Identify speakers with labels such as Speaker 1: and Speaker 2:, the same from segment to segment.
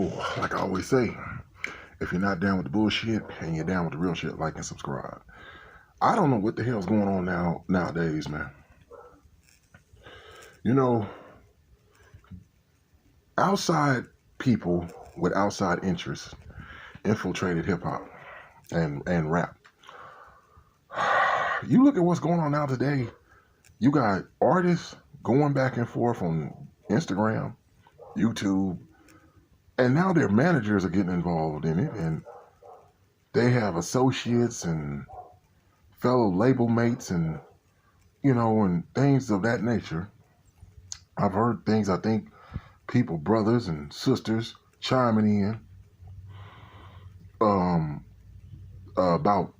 Speaker 1: So, like I always say, if you're not down with the bullshit and you're down with the real shit, like and subscribe. I don't know what the hell's going on nowadays, man. You know, outside people with outside interests infiltrated hip hop and rap. You look at what's going on now today. You got artists going back and forth on Instagram, YouTube, and now their managers are getting involved in it, and they have associates and fellow label mates and and things of that nature. I've heard things, I think people, brothers and sisters, chiming in um, about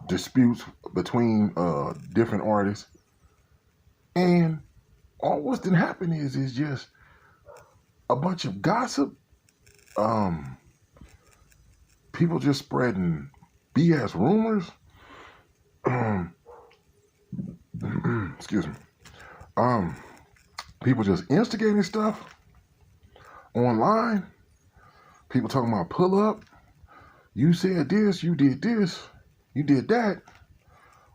Speaker 1: disputes between different artists. And all what's been happening is just a bunch of gossip, um, people just spreading BS rumors. Um, excuse me. Um, People just instigating stuff online. People talking about pull up. You said this, you did this, you did that.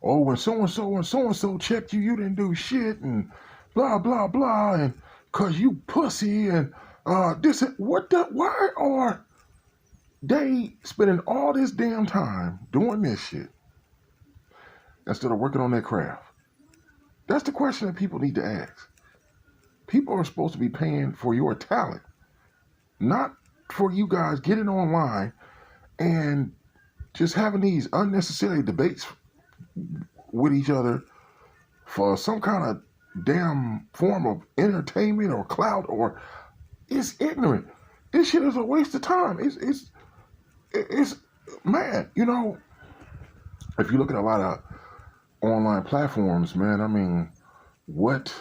Speaker 1: Oh, when so and so checked you, you didn't do shit, and blah blah blah, and cause you pussy, and this what the why are they spending all this damn time doing this shit instead of working on their craft? That's the question that people need to ask. People are supposed to be paying for your talent, not for you guys getting online and just having these unnecessary debates with each other for some kind of damn form of entertainment or clout, or it's ignorant. This shit is a waste of time. It's man, if you look at a lot of online platforms, man, I mean, what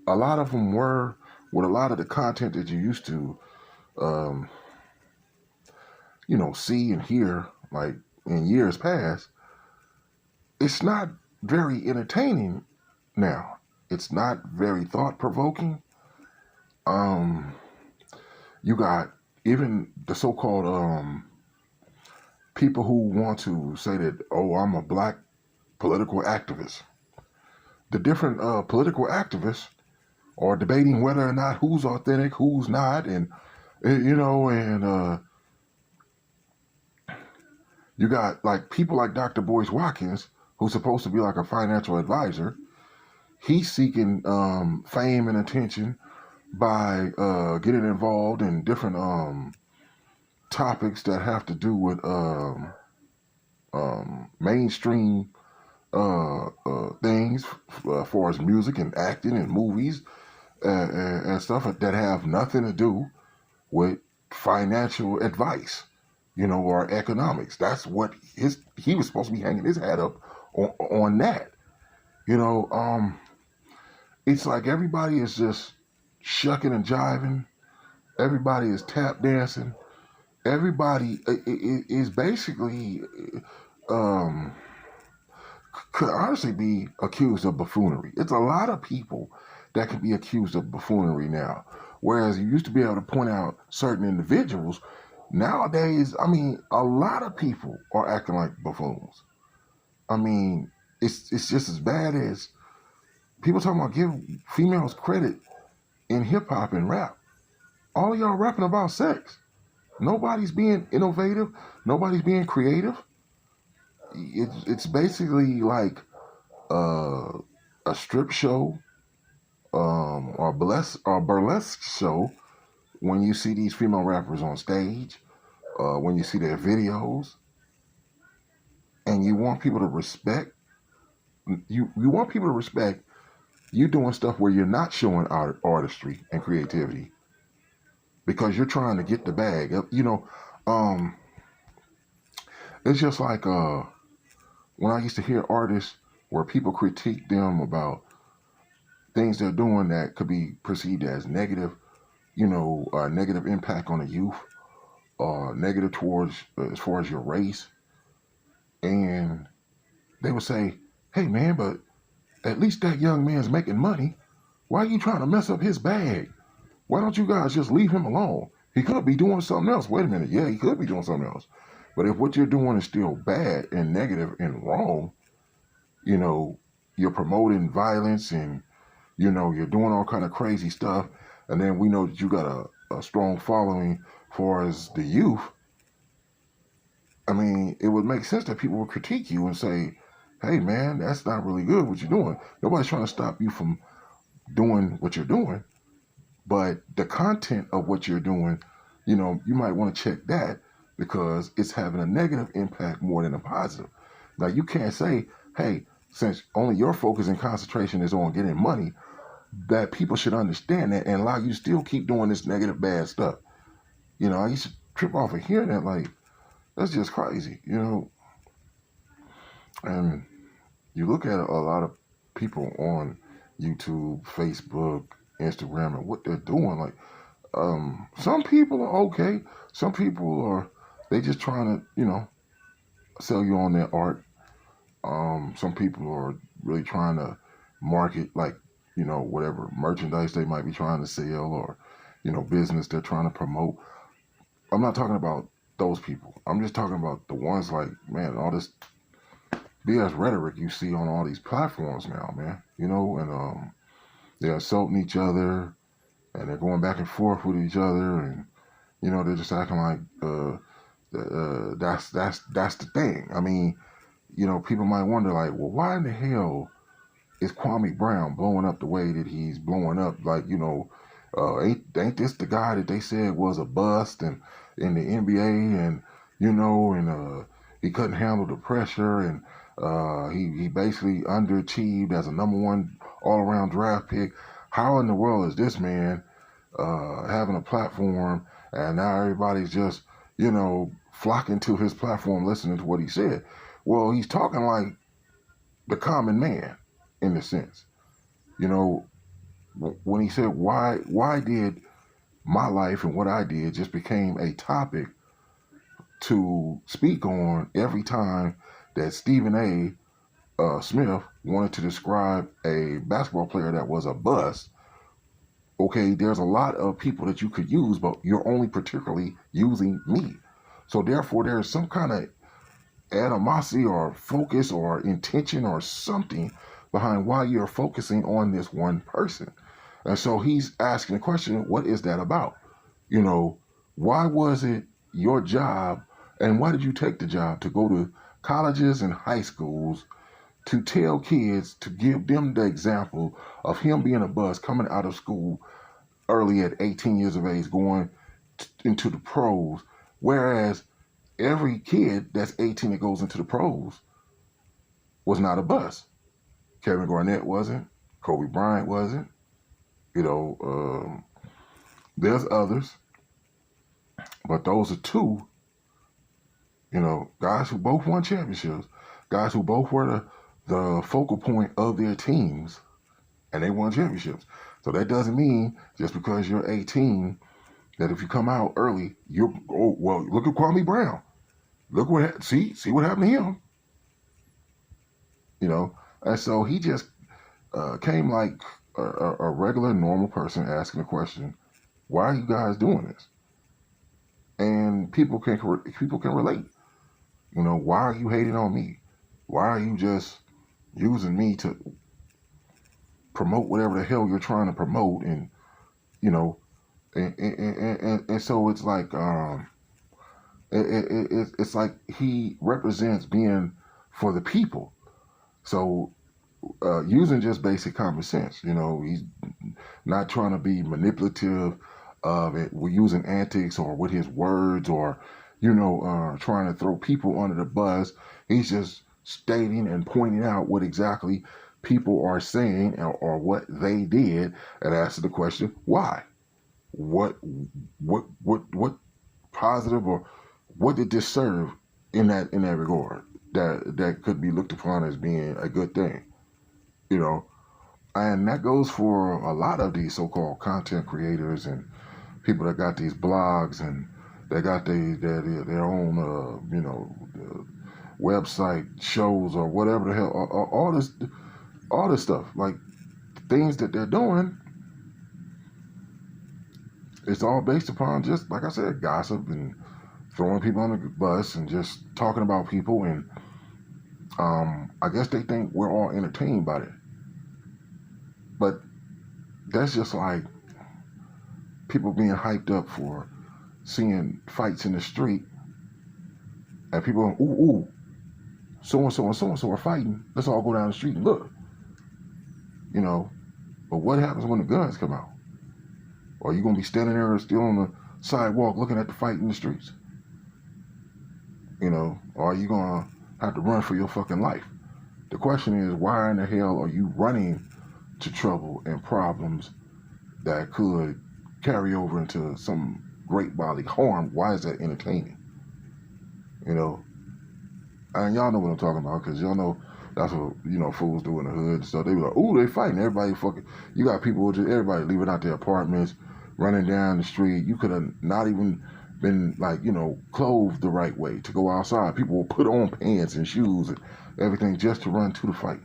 Speaker 1: a lot of them were with a lot of the content that you used to, um, see and hear like in years past, it's not very entertaining now. It's not very thought provoking. Um, you got even the so-called people who want to say that, oh, I'm a black political activist. The different political activists are debating whether or not who's authentic, who's not, and you got like people like Dr. Boyce Watkins, who's supposed to be like a financial advisor. He's seeking fame and attention by getting involved in different topics that have to do with mainstream things as far as music and acting and movies and stuff that have nothing to do with financial advice, or economics. That's what he was supposed to be hanging his hat up on that. It's like everybody is just shucking and jiving. Everybody is tap dancing. Everybody is basically um, could honestly be accused of buffoonery. It's a lot of people that can be accused of buffoonery now. Whereas you used to be able to point out certain individuals, nowadays, I mean, a lot of people are acting like buffoons. I mean, it's just as bad as people talking about give females credit in hip hop and rap. All of y'all rapping about sex. Nobody's being innovative. Nobody's being creative. It's basically like a strip show or burlesque show when you see these female rappers on stage, when you see their videos, and you want people to respect you want people to respect you doing stuff where you're not showing artistry and creativity because you're trying to get the bag. Um, it's just like when I used to hear artists where people critique them about things they're doing that could be perceived as negative, negative impact on the youth, negative towards as far as your race, and they would say, "Hey man, but at least that young man's making money. Why are you trying to mess up his bag? Why don't you guys just leave him alone? He could be doing something else. Wait a minute. Yeah, he could be doing something else. But if what you're doing is still bad and negative and wrong, you know, you're promoting violence and, you know, you're doing all kind of crazy stuff. And then we know that you got a strong following for as the youth. I mean, it would make sense that people would critique you and say, hey, man, that's not really good what you're doing. Nobody's trying to stop you from doing what you're doing. But the content of what you're doing, you know, you might want to check that because it's having a negative impact more than a positive. Now, you can't say, hey, since only your focus and concentration is on getting money, that people should understand that and allow you to still keep doing this negative, bad stuff. You know, I used to trip off of hearing that, like, that's just crazy, you know. And you look at a lot of people on YouTube, Facebook, Instagram, and what they're doing. Like, some people are okay. Some people are, they just trying to, you know, sell you on their art. Some people are really trying to market, like, you know, whatever merchandise they might be trying to sell or, you know, business they're trying to promote. I'm not talking about those people. I'm just talking about the ones like, man, all this BS rhetoric you see on all these platforms now, man. You know, and they're insulting each other and they're going back and forth with each other, and you know they're just acting like that's the thing. I mean, you know, people might wonder like, well, why in the hell is Kwame Brown blowing up the way that he's blowing up? Like, you know, ain't this the guy that they said was a bust and in the NBA, and you know, and he couldn't handle the pressure, and he basically underachieved as a #1 all-around draft pick. How in the world is this man having a platform and now everybody's just, you know, flocking to his platform listening to what he said? Well, he's talking like the common man in a sense. You know, when he said, why did my life and what I did just became a topic to speak on every time that Stephen A. Smith wanted to describe a basketball player that was a bust. Okay, there's a lot of people that you could use, but you're only particularly using me. So therefore, there's some kind of animosity or focus or intention or something behind why you're focusing on this one person. And so he's asking the question, what is that about? You know, why was it your job and why did you take the job to go to colleges and high schools to tell kids, to give them the example of him being a bust coming out of school early at 18 years of age, going into the pros, whereas every kid that's 18 that goes into the pros was not a bust. Kevin Garnett wasn't. Kobe Bryant wasn't. You know, there's others, but those are two, you know, guys who both won championships, guys who both were the focal point of their teams, and they won championships. So that doesn't mean just because you're 18 that if you come out early, you're, oh, well, look at Kwame Brown. Look what, see what happened to him. You know, and so he just came like a regular, normal person asking a question, why are you guys doing this? And people can relate. You know, why are you hating on me? Why are you just using me to promote whatever the hell you're trying to promote? And you know, and so it's like it's like he represents being for the people. So using just basic common sense, you know, he's not trying to be manipulative of it. We're using antics or with his words or, you know, trying to throw people under the bus. He's just stating and pointing out what exactly people are saying or what they did and asking the question, why? What positive or what did this serve in that regard that could be looked upon as being a good thing, you know? And that goes for a lot of these so-called content creators and people that got these blogs and they got their own, you know, website shows or whatever the hell, all this stuff, like things that they're doing it's all based upon just, like I said, gossip and throwing people on the bus and just talking about people. And I guess they think we're all entertained by it. But that's just like people being hyped up for seeing fights in the street and people going, ooh, so-and-so and so-and-so are fighting. Let's all go down the street and look. You know, but what happens when the guns come out? Are you going to be standing there still on the sidewalk looking at the fight in the streets? You know, or are you going to have to run for your fucking life? The question is, why in the hell are you running to trouble and problems that could carry over into some great bodily harm? Why is that entertaining? You know, and y'all know what I'm talking about, because y'all know that's what, you know, fools do in the hood. So they be like, ooh, they fighting. Everybody fucking, you got people, just everybody leaving out their apartments, running down the street. You could have not even been, like, you know, clothed the right way to go outside. People will put on pants and shoes and everything just to run to the fight.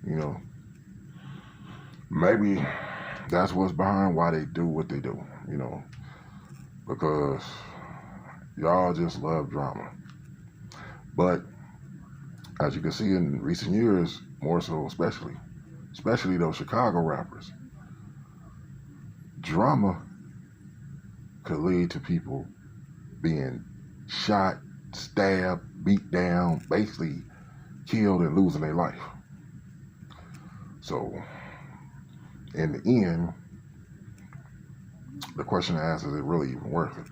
Speaker 1: You know, maybe that's what's behind why they do what they do, you know, because y'all just love drama. But as you can see in recent years, more so especially those Chicago rappers, drama could lead to people being shot, stabbed, beat down, basically killed and losing their life. So in the end, the question I ask, is it really even worth it?